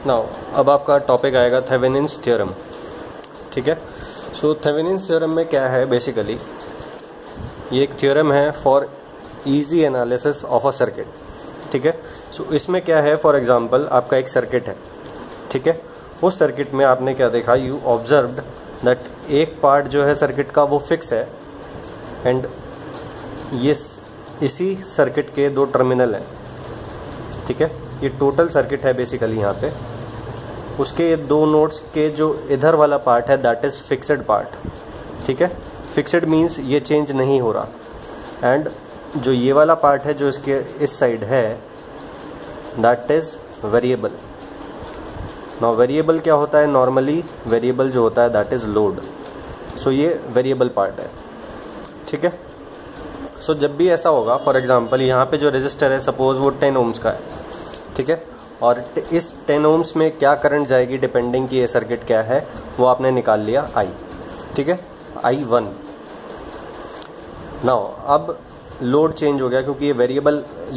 Now अब आपका topic आएगा थेवेनिन्स थ्योरम। ठीक है, सो थेवेनिन्स थ्योरम में क्या है, बेसिकली ये एक थ्योरम है for easy analysis of a circuit. ठीक है, सो इसमें क्या है, फॉर एग्जांपल आपका एक सर्किट है। ठीक है, उस सर्किट में आपने क्या देखा, यू ऑब्जर्व्ड दैट एक पार्ट जो है सर्किट का वो फिक्स है एंड ये इसी सर्किट के दो टर्मिनल हैं। ठीक है, ये टोटल सर्किट है बेसिकली। यहाँ पे उसके ये दो नोड्स के जो इधर वाला पार्ट है दैट इज फिक्स्ड पार्ट। ठीक है, फिक्स्ड मीन्स ये चेंज नहीं हो रहा एंड जो ये वाला पार्ट है जो इसके इस साइड है that is variable. Now variable क्या होता है, नॉर्मली वेरिएबल जो होता है दैट इज लोड। सो ये वेरिएबल पार्ट है। ठीक है, सो जब भी ऐसा होगा, फॉर एग्जांपल यहाँ पे जो रेजिस्टर है सपोज वो 10 ओम्स का है। ठीक है, और इस 10 ओम्स में क्या करंट जाएगी डिपेंडिंग कि ये सर्किट क्या है वो आपने निकाल लिया I। ठीक है, I1। नाउ अब लोड चेंज हो गया क्योंकि ये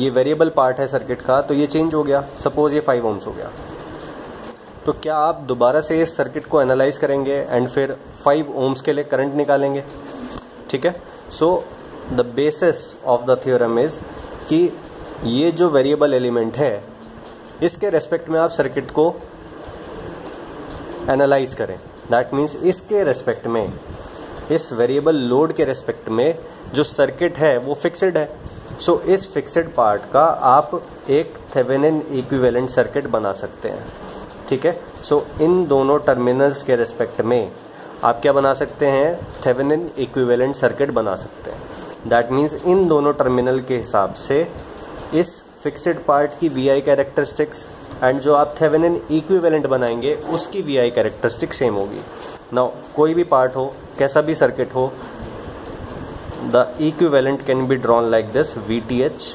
वेरिएबल पार्ट है सर्किट का, तो ये चेंज हो गया। सपोज ये 5 ओम्स हो गया, तो क्या आप दोबारा से इस सर्किट को एनालाइज करेंगे एंड फिर 5 ओम्स के लिए करंट निकालेंगे। ठीक है, so the basis of the theorem is कि ये जो वेरिएबल एलिमेंट है इसके रेस्पेक्ट में आप सर्किट को एनालाइज करें। दैट मीन्स इसके रेस्पेक्ट में, इस वेरिएबल लोड के रेस्पेक्ट में जो सर्किट है वो फिक्स्ड है। सो इस फिक्स्ड पार्ट का आप एक थेवेनिन इक्विवेलेंट सर्किट बना सकते हैं। ठीक है, सो इन दोनों टर्मिनल्स के रेस्पेक्ट में आप क्या बना सकते हैं, थेवेनिन इक्विवेलेंट सर्किट बना सकते हैं। दैट मीन्स इन दोनों टर्मिनल के हिसाब से इस फिक्स्ड पार्ट की VI कैरेक्टरिस्टिक्स एंड जो आप थेवेनिन इक्विवेलेंट बनाएंगे उसकी VI कैरेक्टरिस्टिक सेम होगी। नाउ कोई भी पार्ट हो, कैसा भी सर्किट हो, the equivalent can be drawn like this VTH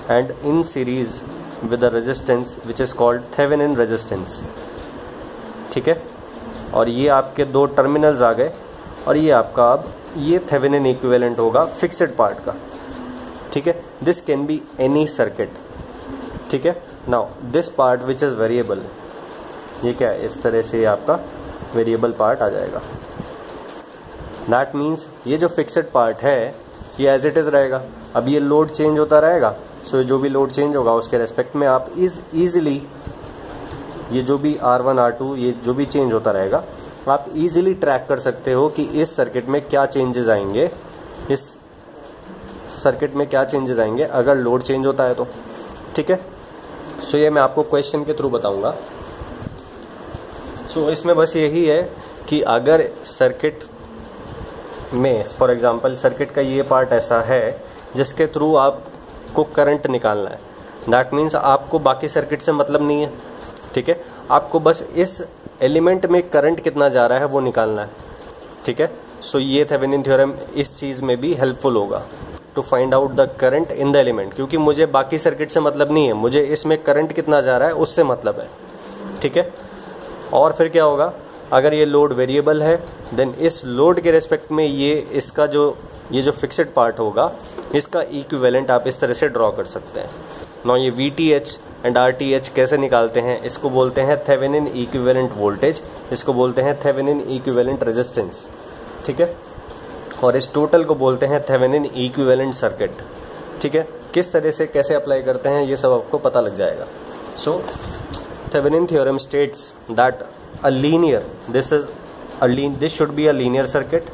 and in series with a resistance which is called Thevenin resistance. ठीक है, और ये आपके दो टर्मिनल्स आ गए और ये आपका अब ये थेवेनिन इक्विवेलेंट होगा फिक्स्ड पार्ट का। ठीक है, this can be any circuit. ठीक है, now this part which is variable, ये क्या है, इस तरह से ये आपका वेरिएबल पार्ट आ जाएगा। दैट मीन्स ये जो फिक्स्ड पार्ट है ये एज इट इज रहेगा। अब ये लोड चेंज होता रहेगा, सो जो भी लोड चेंज होगा उसके रेस्पेक्ट में आप इजीली ये जो भी R1 R2 ये जो भी चेंज होता रहेगा आप इजीली ट्रैक कर सकते हो कि इस सर्किट में क्या चेंजेस आएंगे, इस सर्किट में क्या चेंजेस आएंगे अगर लोड चेंज होता है तो। ठीक है, सो ये मैं आपको क्वेश्चन के थ्रू बताऊंगा। सो इसमें बस यही है कि अगर सर्किट में फॉर एग्जांपल सर्किट का ये पार्ट ऐसा है जिसके थ्रू आपको करंट निकालना है, दैट मीन्स आपको बाकी सर्किट से मतलब नहीं है। ठीक है, आपको बस इस एलिमेंट में करंट कितना जा रहा है वो निकालना है। ठीक है, सो ये थेवेनिन थ्योरम इस चीज़ में भी हेल्पफुल होगा to find out the current in the element, क्योंकि मुझे बाकी सर्किट से मतलब नहीं है, मुझे इसमें करंट कितना जा रहा है उससे मतलब है। ठीक है, और फिर क्या होगा, अगर ये लोड वेरिएबल है देन इस लोड के रेस्पेक्ट में ये जो फिक्स्ड पार्ट होगा इसका इक्विवेलेंट आप इस तरह से ड्रॉ कर सकते हैं। नाउ ये VTH एंड RTH कैसे निकालते हैं, इसको बोलते हैं थेवेनिन इक्विवेलेंट वोल्टेज, इसको बोलते हैं थेवेनिन इक्विवेलेंट रेजिस्टेंस। ठीक है, और इस टोटल को बोलते हैं थेवेनिन इक्विवेलेंट सर्किट। ठीक है, किस तरह से कैसे अप्लाई करते हैं ये सब आपको पता लग जाएगा। So Thevenin theorem states that a linear this should be a linear circuit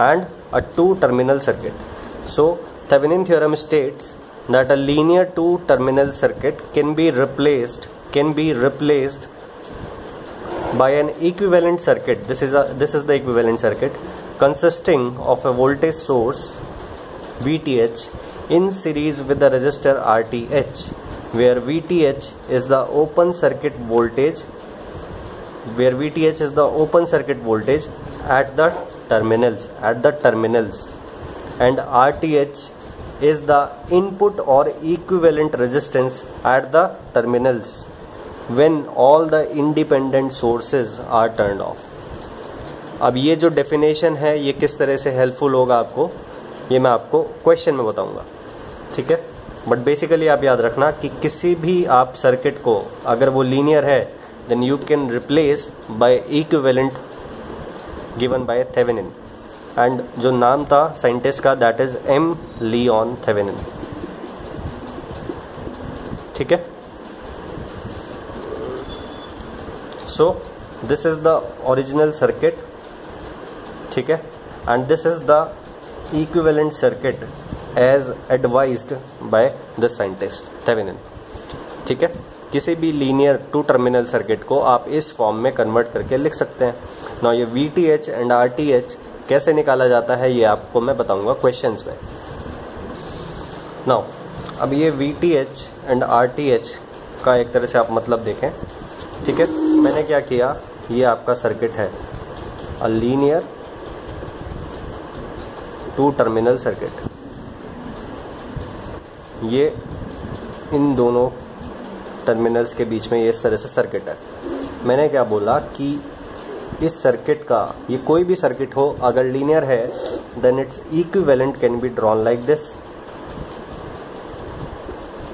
and a two terminal circuit. So Thevenin theorem states that a linear two terminal circuit can be replaced by an equivalent circuit. This is the equivalent circuit consisting of a voltage source VTH in series with the resistor RTH, where VTH is the open circuit voltage at the terminals and RTH is the input or equivalent resistance at the terminals when all the independent sources are turned off. अब ये जो definition है ये किस तरह से helpful होगा आपको, ये मैं आपको क्वेश्चन में बताऊंगा। ठीक है, बट बेसिकली आप याद रखना कि किसी भी आप सर्किट को अगर वो लीनियर है then you can replace by equivalent given by Thevenin, and जो नाम था साइंटिस्ट का that is M Leon Thevenin. ठीक है, so this is the original circuit. ठीक है, and this is the equivalent circuit as advised by the scientist Thevenin. ठीक है, किसी भी लीनियर टू टर्मिनल सर्किट को आप इस फॉर्म में कन्वर्ट करके लिख सकते हैं। नाउ ये VTH एंड RTH कैसे निकाला जाता है ये आपको मैं बताऊंगा क्वेश्चंस में। नाउ अब ये VTH एंड RTH का एक तरह से आप मतलब देखें। ठीक है, मैंने क्या किया, ये आपका सर्किट है a linear two terminal circuit. ये इन दोनों टर्मिनल्स के बीच में ये इस तरह से सर्किट है। मैंने क्या बोला कि इस सर्किट का, ये कोई भी सर्किट हो अगर लीनियर है then it's equivalent can be drawn like this.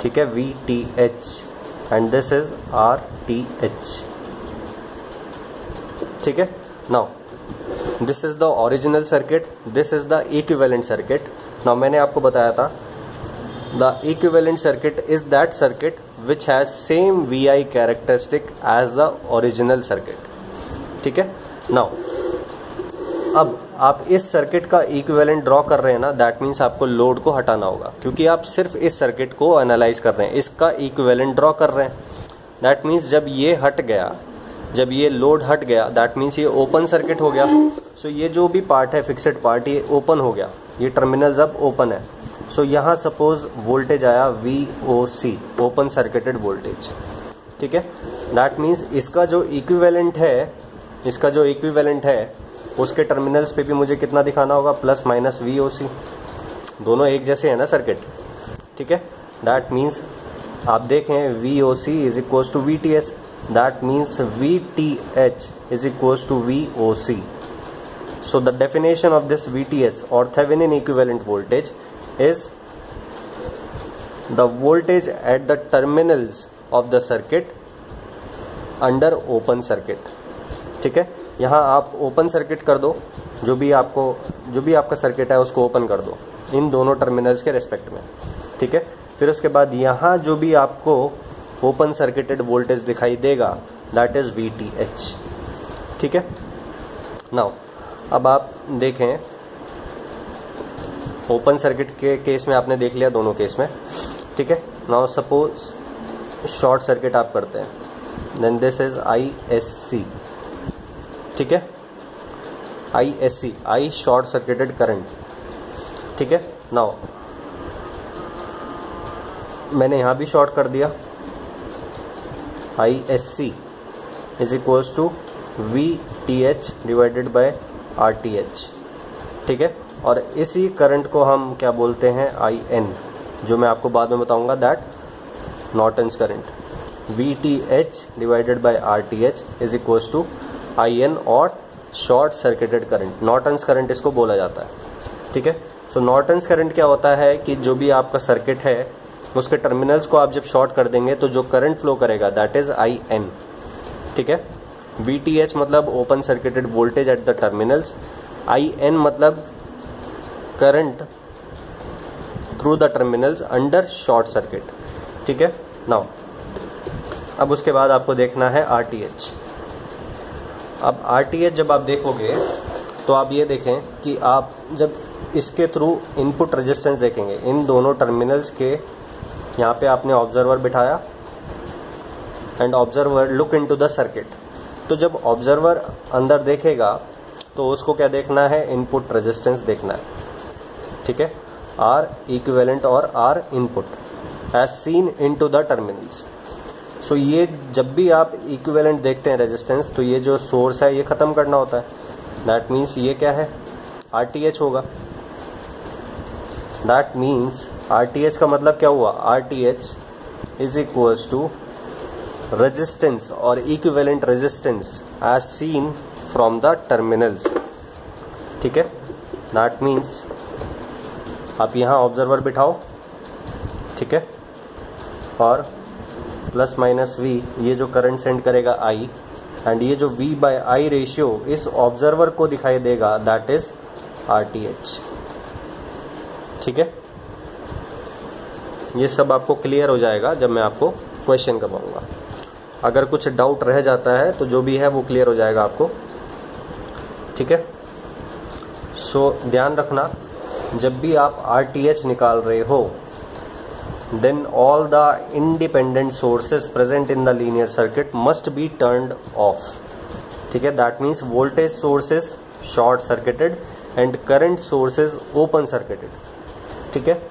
ठीक है, VTH and this is RTH। ठीक है, now this is the original circuit, this is the equivalent circuit. Now मैंने आपको बताया था the equivalent circuit is that circuit which has same VI characteristic as the original circuit। ठीक है, now अब आप इस सर्किट का इक्विवेलेंट ड्रॉ कर रहे हैं ना, दैट मीन्स आपको लोड को हटाना होगा, क्योंकि आप सिर्फ इस सर्किट को एनालाइज कर रहे हैं, इसका इक्विवेलेंट ड्रॉ कर रहे हैं। दैट मीन्स जब ये हट गया, जब ये लोड हट गया, दैट मीन्स ये ओपन सर्किट हो गया। सो ये जो भी पार्ट है फिक्सेड पार्ट ये ओपन हो गया, ये टर्मिनल्स अब ओपन है। सो यहाँ सपोज वोल्टेज आया VOC, ओपन सर्किटेड वोल्टेज। ठीक है, दैट मीन्स इसका जो इक्विवेलेंट है, इसका जो इक्विवेलेंट है उसके टर्मिनल्स पे भी मुझे कितना दिखाना होगा, प्लस माइनस VOC, दोनों एक जैसे हैं ना सर्किट। ठीक है, दैट मीन्स आप देखें VOC is equals to VTS, that means VTH is equals to VOC। So the definition of this VTS or Thevenin equivalent voltage is the voltage at the terminals of the circuit under open circuit। ठीक है, यहाँ आप open circuit कर दो, जो भी आपका circuit है उसको ओपन कर दो इन दोनों टर्मिनल्स के रेस्पेक्ट में। ठीक है, फिर उसके बाद यहाँ जो भी आपको ओपन सर्किटेड वोल्टेज दिखाई देगा दैट इज VTH। ठीक है, नाउ अब आप देखें ओपन सर्किट के केस में आपने देख लिया दोनों केस में। ठीक है, नाउ सपोज शॉर्ट सर्किट आप करते हैं, देन दिस इज ISC। ठीक है, ISC, I short circuited current. ठीक है, नाउ मैंने यहाँ भी शॉर्ट कर दिया, ISC is equals to VTH divided by RTH। ठीक है, और इसी करंट को हम क्या बोलते हैं, IN, जो मैं आपको बाद में बताऊंगा, that Norton's current. VTH divided by RTH is equals to IN और short circuited current, Norton's current इसको बोला जाता है। ठीक है, सो नॉर्टन्स करंट क्या होता है कि जो भी आपका सर्किट है उसके टर्मिनल्स को आप जब शॉर्ट कर देंगे तो जो करंट फ्लो करेगा दैट इज IN। ठीक है, VTH मतलब open circuited voltage at the terminals, IN मतलब current through the terminals under short circuit. ठीक है, नाउ अब उसके बाद आपको देखना है RTH। अब RTH जब आप देखोगे तो आप ये देखें कि आप जब इसके थ्रू इनपुट रेजिस्टेंस देखेंगे, इन दोनों टर्मिनल्स के यहाँ पे आपने ऑब्जर्वर बिठाया and observer look into the circuit. तो जब ऑब्जर्वर अंदर देखेगा तो उसको क्या देखना है, इनपुट रेजिस्टेंस देखना है। ठीक है, R इक्विवेलेंट और R input as seen into the terminals. So ये जब भी आप इक्विवेलेंट देखते हैं रेजिस्टेंस तो ये जो सोर्स है ये ख़त्म करना होता है, दैट मीन्स ये क्या है, RTH होगा। दैट मीन्स RTH का मतलब क्या हुआ, RTH is equals to resistance और equivalent resistance as seen from the terminals. ठीक है, दैट मीन्स आप यहाँ ऑब्जर्वर बिठाओ। ठीक है, और प्लस माइनस V ये जो करंट सेंड करेगा I, एंड ये जो V/I रेशियो इस ऑब्जर्वर को दिखाई देगा, दैट इज RTH। ठीक है, ये सब आपको क्लियर हो जाएगा जब मैं आपको क्वेश्चन करवाऊंगा। अगर कुछ डाउट रह जाता है तो जो भी है वो क्लियर हो जाएगा आपको। ठीक है, सो ध्यान रखना, जब भी आप RTH निकाल रहे हो, then all the independent sources present in the linear circuit must be turned off. ठीक है, that means voltage sources short circuited and current sources open circuited. ठीक है,